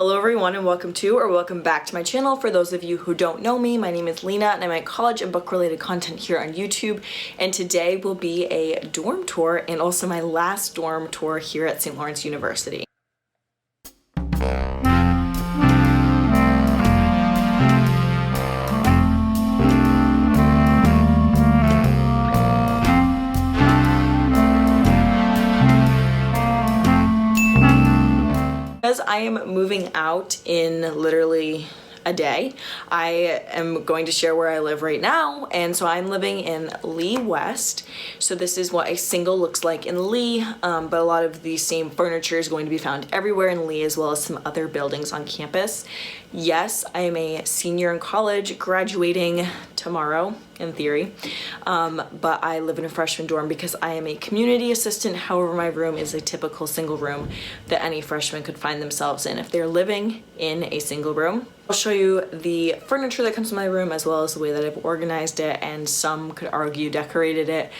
Hello everyone and welcome back to my channel. For those of you who don't know me, my name is Lena and I make college and book related content here on YouTube, and today will be a dorm tour and also my last dorm tour here at St. Lawrence University. Because I am moving out in literally a day, I am going to share where I live right now, and so I'm living in Lee West. So this is what a single looks like in Lee, but a lot of the same furniture is going to be found everywhere in Lee, as well as some other buildings on campus. Yes, I am a senior in college, graduating tomorrow in theory, but I live in a freshman dorm because I am a community assistant. However, my room is a typical single room that any freshman could find themselves in if they're living in a single room. I'll show you the furniture that comes in my room, as well as the way that I've organized it, and some could argue decorated it.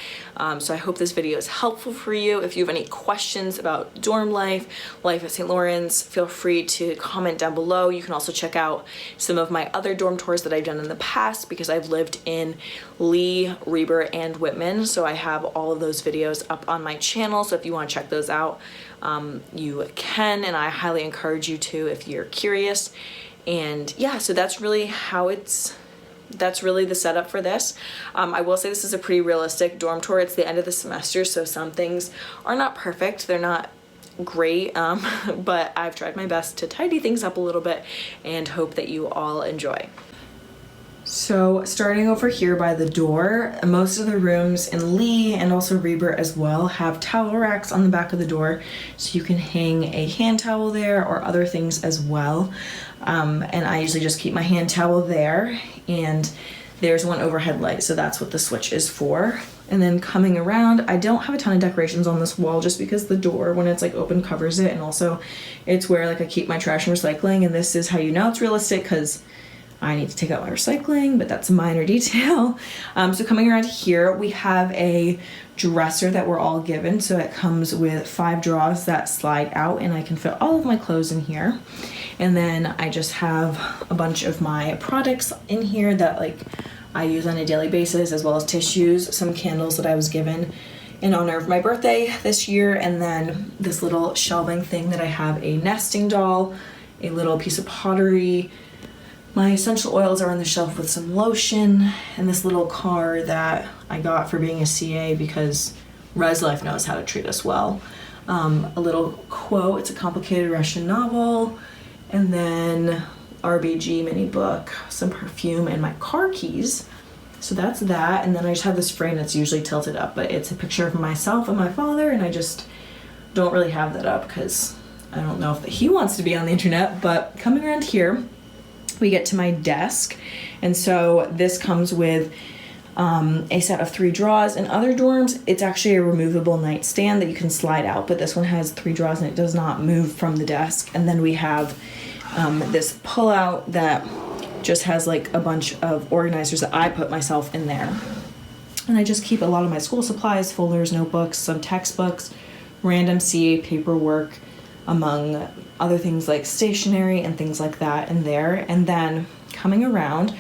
So I hope this video is helpful for you. If you have any questions about dorm life at St. Lawrence, feel free to comment down below. You can also check out some of my other dorm tours that I've done in the past, because I've lived in Lee, Reber, and Whitman. So I have all of those videos up on my channel. So if you want to check those out, you can, and I highly encourage you to if you're curious. And yeah, so that's really the setup for this. I will say this is a pretty realistic dorm tour. It's the end of the semester, so some things are not perfect. They're not great, but I've tried my best to tidy things up a little bit and hope that you all enjoy. So starting over here by the door, most of the rooms in Lee and also Reber as well have towel racks on the back of the door, so you can hang a hand towel there or other things as well. And I usually just keep my hand towel there, and there's one overhead light, so that's what the switch is for. And then coming around, I don't have a ton of decorations on this wall just because the door, when it's like open, covers it, and also it's where like I keep my trash and recycling, and this is how you know it's realistic because I need to take out my recycling, but that's a minor detail. So coming around here, we have a dresser that we're all given. So it comes with 5 drawers that slide out, and I can fit all of my clothes in here. And then I just have a bunch of my products in here that like I use on a daily basis, as well as tissues, some candles that I was given in honor of my birthday this year, and then this little shelving thing that I have a nesting doll, a little piece of pottery. My essential oils are on the shelf with some lotion, and this little card that I got for being a CA because Res Life knows how to treat us well. A little quote, it's a complicated Russian novel, and then RBG mini book, some perfume, and my car keys. So that's that, and then I just have this frame that's usually tilted up, but it's a picture of myself and my father, and I just don't really have that up because I don't know if he wants to be on the internet. But coming around here, we get to my desk, and so this comes with a set of 3 drawers. In other dorms, it's actually a removable nightstand that you can slide out, but this one has 3 drawers and it does not move from the desk. And then we have this pull-out that just has like a bunch of organizers that I put myself in there. And I just keep a lot of my school supplies, folders, notebooks, some textbooks, random CA paperwork, among other things like stationery and things like that in there. And then coming around,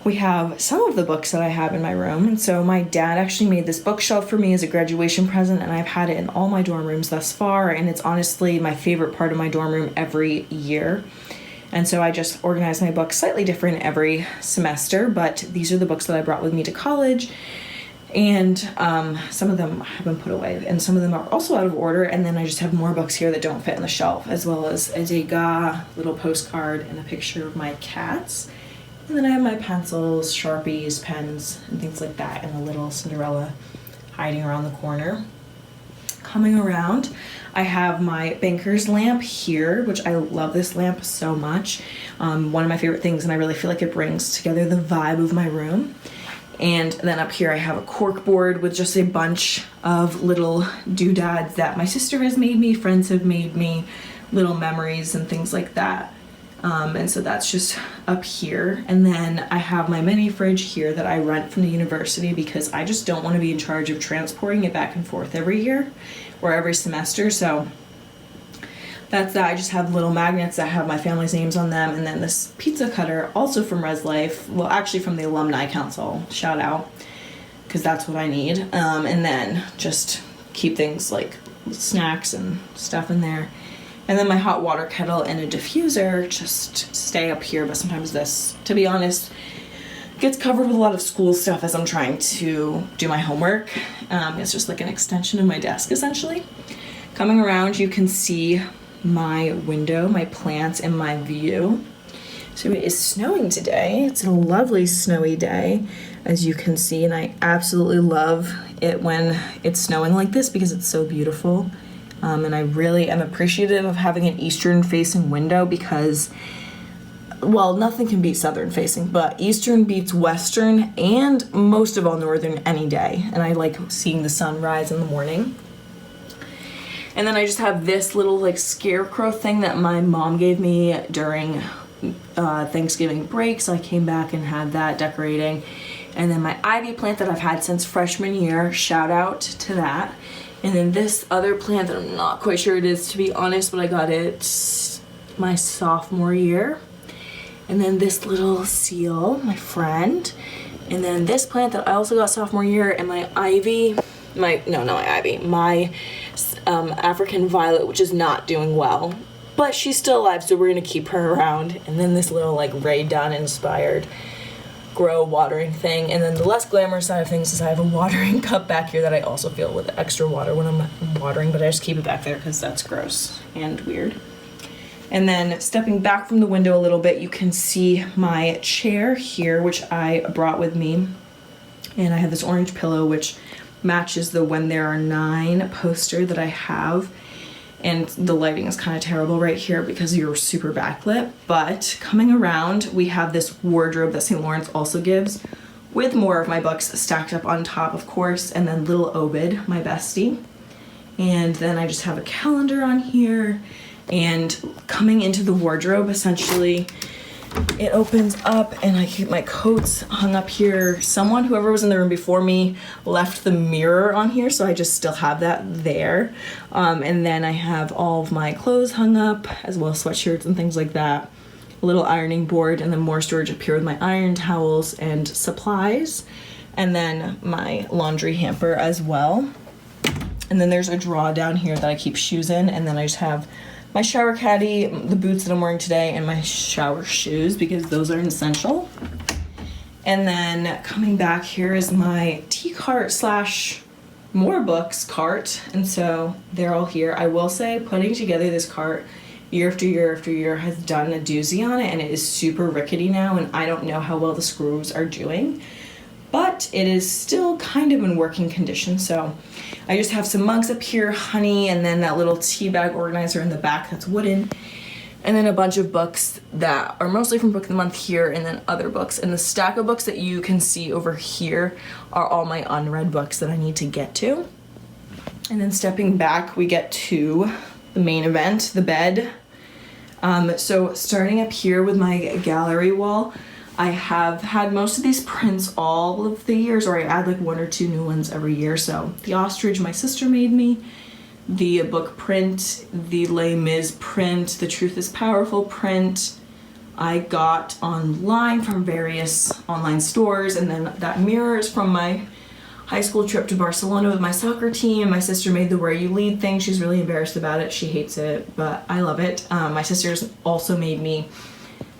we have some of the books that I have in my room. And so my dad actually made this bookshelf for me as a graduation present, and I've had it in all my dorm rooms thus far, and it's honestly my favorite part of my dorm room every year. And so I just organize my books slightly different every semester, but these are the books that I brought with me to college. And some of them have been put away, and some of them are also out of order. And then I just have more books here that don't fit on the shelf, as well as a Degas little postcard and a picture of my cats. And then I have my pencils, Sharpies, pens, and things like that, and a little Cinderella hiding around the corner. Coming around, I have my banker's lamp here, which I love this lamp so much. One of my favorite things, and I really feel like it brings together the vibe of my room. And then up here I have a cork board with just a bunch of little doodads that my sister has made me, friends have made me, little memories and things like that. And so that's just up here. And then I have my mini fridge here that I rent from the university because I just don't want to be in charge of transporting it back and forth every year or every semester. So that's that. I just have little magnets that have my family's names on them, and then this pizza cutter, also from Res Life, well actually from the Alumni Council, shout out, because that's what I need. And then just keep things like snacks and stuff in there. And then my hot water kettle and a diffuser just stay up here, but sometimes this, to be honest, gets covered with a lot of school stuff as I'm trying to do my homework. It's just like an extension of my desk, essentially. Coming around, you can see my window, my plants, and my view. So it is snowing today. It's a lovely snowy day, as you can see, and I absolutely love it when it's snowing like this because it's so beautiful. And I really am appreciative of having an eastern facing window because, well, nothing can beat southern facing, but eastern beats western and most of all northern any day. And I like seeing the sun rise in the morning. And then I just have this little like scarecrow thing that my mom gave me during Thanksgiving break, so I came back and had that decorating. And then my ivy plant that I've had since freshman year, shout out to that. And then this other plant that I'm not quite sure it is, to be honest, but I got it my sophomore year. And then this little seal, my friend. And then this plant that I also got sophomore year, and my ivy, my African violet, which is not doing well, but she's still alive, so we're gonna keep her around. And then this little like Ray Dunn inspired grow watering thing. And then the less glamorous side of things is I have a watering cup back here that I also fill with extra water when I'm watering, but I just keep it back there because that's gross and weird. And then stepping back from the window a little bit, you can see my chair here, which I brought with me. And I have this orange pillow, which matches the When There Are Nine poster that I have. And the lighting is kind of terrible right here because you're super backlit. But coming around, we have this wardrobe that St. Lawrence also gives with more of my books stacked up on top, of course, and then little Obed, my bestie. And then I just have a calendar on here. And coming into the wardrobe, essentially, it opens up and I keep my coats hung up here. Whoever was in the room before me left the mirror on here, so I just still have that there. And then I have all of my clothes hung up, as well as sweatshirts and things like that. A little ironing board, and then more storage up here with my iron towels and supplies. And then my laundry hamper as well. And then there's a drawer down here that I keep shoes in, and then I just have my shower caddy, the boots that I'm wearing today, and my shower shoes because those are essential. And then coming back here is my tea cart slash more books cart, and so they're all here. I will say putting together this cart year after year after year has done a doozy on it, and it is super rickety now, and I don't know how well the screws are doing, but it is still kind of in working condition. So I just have some mugs up here, honey, and then that little tea bag organizer in the back that's wooden, and then a bunch of books that are mostly from Book of the Month here, and then other books. And the stack of books that you can see over here are all my unread books that I need to get to. And then stepping back, we get to the main event, the bed. So starting up here with my gallery wall, I have had most of these prints all of the years, or I add like one or two new ones every year. So the ostrich my sister made me, the book print, the Les Mis print, the Truth is Powerful print I got online from various online stores, and then that mirror is from my high school trip to Barcelona with my soccer team. My sister made the Where You Lead thing. She's really embarrassed about it. She hates it, but I love it. My sister's also made me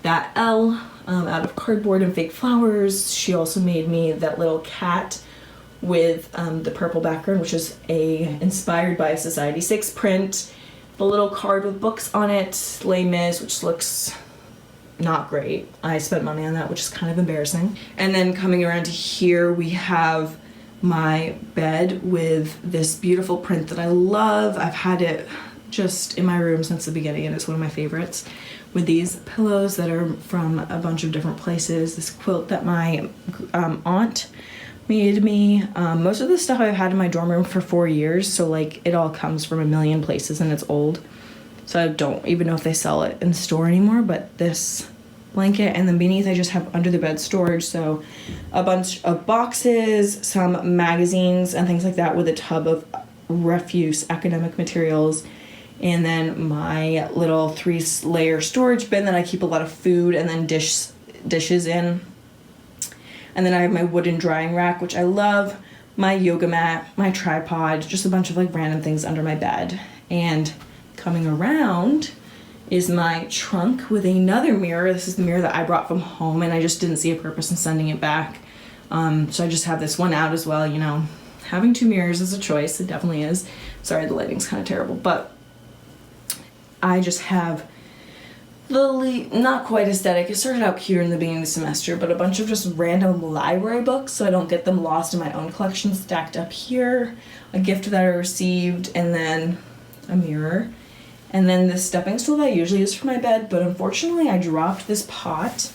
that L out of cardboard and fake flowers. She also made me that little cat with the purple background, which is inspired by a Society 6 print. The little card with books on it, Les Mis, which looks not great. I spent money on that, which is kind of embarrassing. And then coming around to here, we have my bed with this beautiful print that I love. I've had it just in my room since the beginning, and it's one of my favorites, with these pillows that are from a bunch of different places. This quilt that my aunt made me. Most of the stuff I've had in my dorm room for 4 years, so like it all comes from a million places and it's old. So I don't even know if they sell it in the store anymore, but this blanket, and then beneath I just have under the bed storage, so a bunch of boxes, some magazines and things like that, with a tub of refuse academic materials, and then my little 3-layer storage bin that I keep a lot of food and then dishes in. And then I have my wooden drying rack, which I love, my yoga mat, my tripod, just a bunch of like random things under my bed. And coming around is my trunk with another mirror. This is the mirror that I brought from home and I just didn't see a purpose in sending it back. So I just have this one out as well, you know. Having 2 mirrors is a choice, it definitely is. Sorry, the lighting's kind of terrible, but I just have the not quite aesthetic. It started out cuter in the beginning of the semester, but a bunch of just random library books so I don't get them lost in my own collection stacked up here. A gift that I received, and then a mirror. And then this stepping stool that I usually use for my bed, but unfortunately I dropped this pot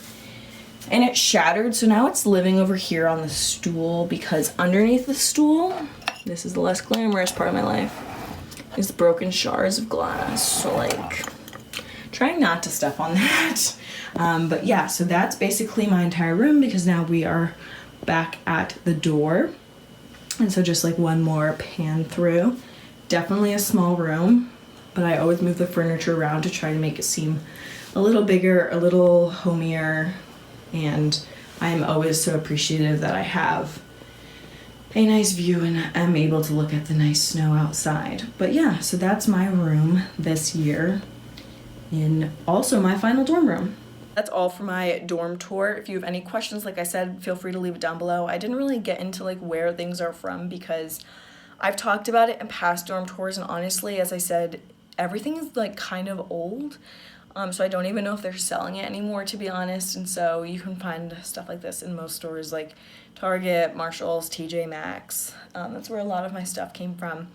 and it shattered, so now it's living over here on the stool because underneath the stool, this is the less glamorous part of my life, is broken shards of glass. So like, trying not to step on that. But yeah, so that's basically my entire room because now we are back at the door. And so just like one more pan through. Definitely a small room, but I always move the furniture around to try to make it seem a little bigger, a little homier. And I'm always so appreciative that I have a nice view and I'm able to look at the nice snow outside. But yeah, so that's my room this year, in also my final dorm room. That's all for my dorm tour. If you have any questions, like I said, feel free to leave it down below. I didn't really get into like where things are from because I've talked about it in past dorm tours, and honestly, as I said, everything is like kind of old. So I don't even know if they're selling it anymore, to be honest. And so you can find stuff like this in most stores like Target, Marshalls, TJ Maxx. That's where a lot of my stuff came from.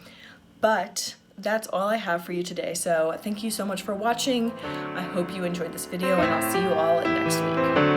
But that's all I have for you today. So thank you so much for watching. I hope you enjoyed this video, and I'll see you all next week.